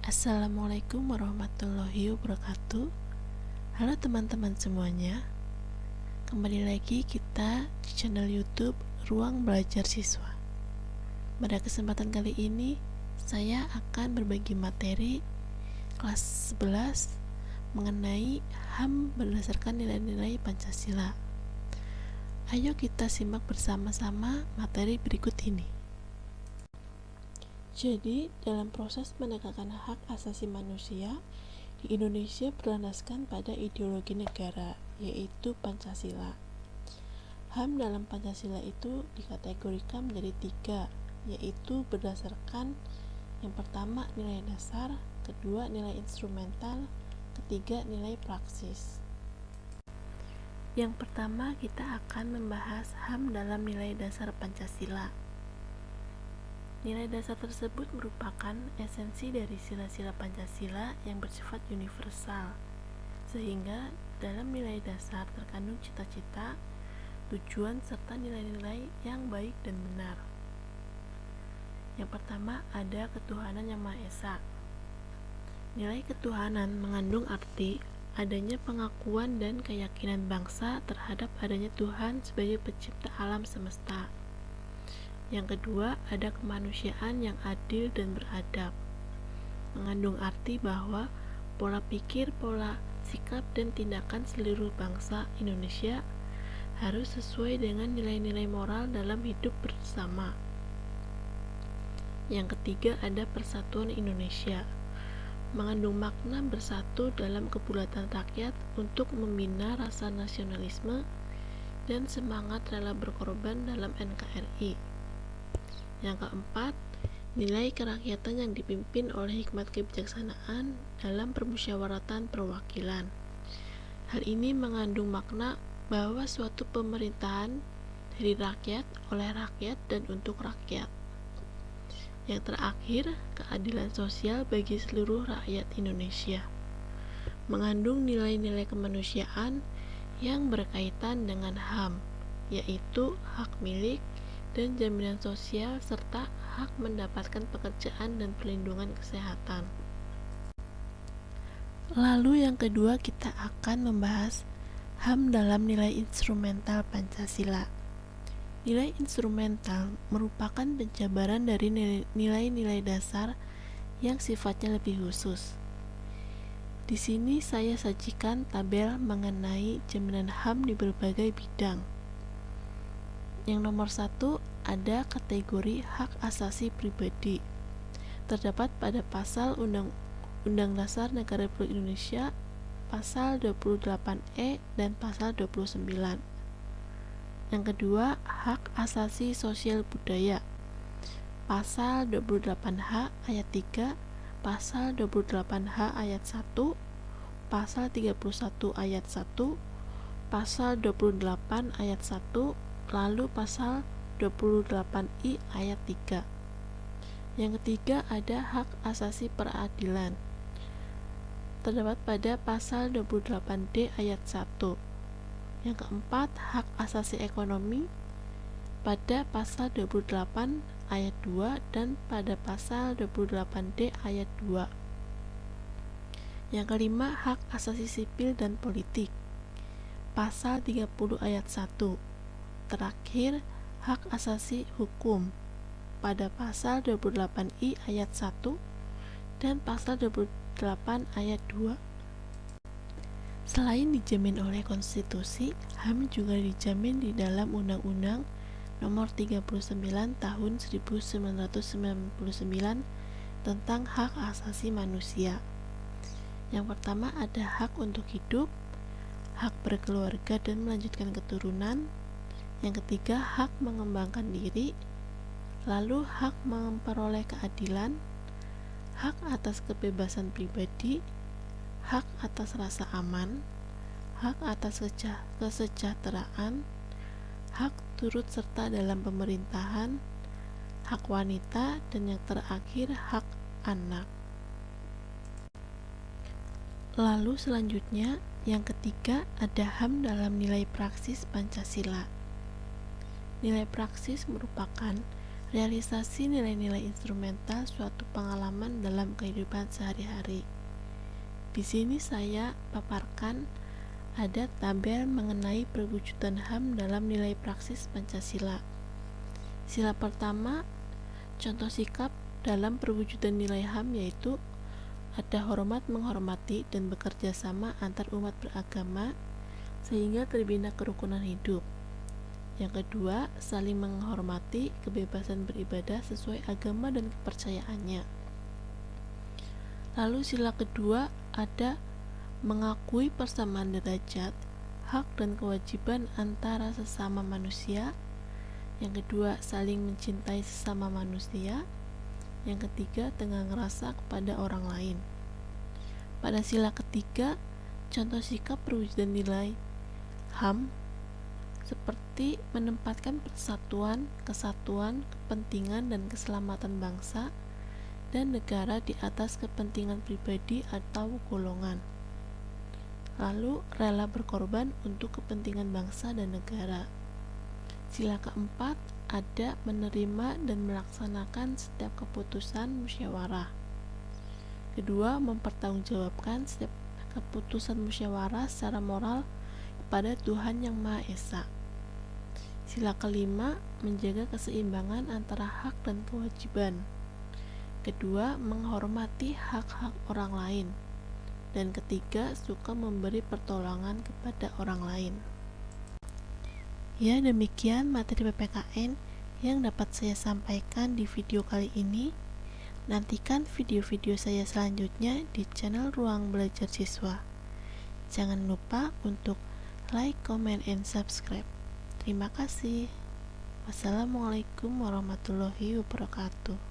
Assalamualaikum warahmatullahi wabarakatuh. Halo teman-teman semuanya. Kembali lagi kita di channel YouTube Ruang Belajar Siswa. Pada kesempatan kali ini saya akan berbagi materi kelas 11 mengenai HAM berdasarkan nilai-nilai Pancasila. Ayo kita simak bersama-sama materi berikut ini. Jadi, dalam proses menegakkan hak asasi manusia di Indonesia berlandaskan pada ideologi negara, yaitu Pancasila. HAM dalam Pancasila itu dikategorikan menjadi 3, yaitu berdasarkan yang pertama nilai dasar, kedua nilai instrumental, ketiga nilai praksis. Yang pertama kita akan membahas HAM dalam nilai dasar Pancasila. Nilai dasar tersebut merupakan esensi dari sila-sila Pancasila yang bersifat universal, sehingga dalam nilai dasar terkandung cita-cita, tujuan, serta nilai-nilai yang baik dan benar. Yang pertama ada ketuhanan yang Maha Esa. Nilai ketuhanan mengandung arti adanya pengakuan dan keyakinan bangsa terhadap adanya Tuhan sebagai pencipta alam semesta. Yang kedua, ada kemanusiaan yang adil dan beradab. Mengandung arti bahwa pola pikir, pola sikap, dan tindakan seluruh bangsa Indonesia harus sesuai dengan nilai-nilai moral dalam hidup bersama. Yang ketiga, ada persatuan Indonesia. Mengandung makna bersatu dalam kebulatan rakyat untuk membina rasa nasionalisme dan semangat rela berkorban dalam NKRI. Yang keempat, nilai kerakyatan yang dipimpin oleh hikmat kebijaksanaan dalam permusyawaratan perwakilan. Hal ini mengandung makna bahwa suatu pemerintahan dari rakyat, oleh rakyat, dan untuk rakyat. Yang terakhir, keadilan sosial bagi seluruh rakyat Indonesia. Mengandung nilai-nilai kemanusiaan yang berkaitan dengan HAM, yaitu hak milik dan jaminan sosial serta hak mendapatkan pekerjaan dan perlindungan kesehatan. Lalu yang kedua kita akan membahas HAM dalam nilai instrumental Pancasila. Nilai instrumental merupakan penjabaran dari nilai-nilai dasar yang sifatnya lebih khusus. Di sini saya sajikan tabel mengenai jaminan HAM di berbagai bidang. Yang nomor 1 ada kategori hak asasi pribadi. Terdapat pada pasal Undang Dasar Negara Republik Indonesia pasal 28E dan pasal 29. Yang kedua, hak asasi sosial budaya. Pasal 28H ayat 3, pasal 28H ayat 1, pasal 31 ayat 1, pasal 28 ayat 1, lalu pasal 28I ayat 3. Yang ketiga ada hak asasi peradilan. Terdapat pada pasal 28D ayat 1. Yang keempat, hak asasi ekonomi pada pasal 28 ayat 2 dan pada pasal 28D ayat 2. Yang kelima, hak asasi sipil dan politik. Pasal 30 ayat 1. Terakhir, hak asasi hukum pada pasal 28I ayat 1 dan pasal 28 ayat 2. Selain dijamin oleh konstitusi, HAM juga dijamin di dalam Undang-Undang Nomor 39 Tahun 1999 tentang hak asasi manusia. Yang pertama ada hak untuk hidup, hak berkeluarga dan melanjutkan keturunan. Yang ketiga, hak mengembangkan diri, lalu hak memperoleh keadilan, hak atas kebebasan pribadi, hak atas rasa aman, hak atas kesejahteraan, hak turut serta dalam pemerintahan, hak wanita, dan yang terakhir hak anak. Lalu selanjutnya, yang ketiga ada HAM dalam nilai praksis Pancasila. Nilai praksis merupakan Realisasi nilai-nilai instrumental suatu pengalaman dalam kehidupan sehari-hari. Di sini saya paparkan ada tabel mengenai perwujudan HAM dalam nilai praksis Pancasila. Sila pertama, contoh sikap dalam perwujudan nilai HAM yaitu ada hormat menghormati dan bekerja sama antar umat beragama sehingga terbina kerukunan hidup. Yang kedua, saling menghormati kebebasan beribadah sesuai agama dan kepercayaannya. Lalu sila kedua ada mengakui persamaan derajat, hak dan kewajiban antara sesama manusia. Yang kedua, saling mencintai sesama manusia. Yang ketiga, tenggang rasa kepada orang lain. Pada sila ketiga, contoh sikap perwujudan nilai HAM seperti menempatkan persatuan, kesatuan, kepentingan, dan keselamatan bangsa dan negara di atas kepentingan pribadi atau golongan. Lalu, rela berkorban untuk kepentingan bangsa dan negara. Sila keempat, ada menerima dan melaksanakan setiap keputusan musyawarah. Kedua, mempertanggungjawabkan setiap keputusan musyawarah secara moral kepada Tuhan Yang Maha Esa. Sila kelima, menjaga keseimbangan antara hak dan kewajiban. Kedua, menghormati hak-hak orang lain. Dan ketiga, suka memberi pertolongan kepada orang lain. Ya, demikian materi PPKN yang dapat saya sampaikan di video kali ini. Nantikan video-video saya selanjutnya di channel Ruang Belajar Siswa. Jangan lupa untuk like, comment, and subscribe. Terima kasih. Wassalamualaikum warahmatullahi wabarakatuh.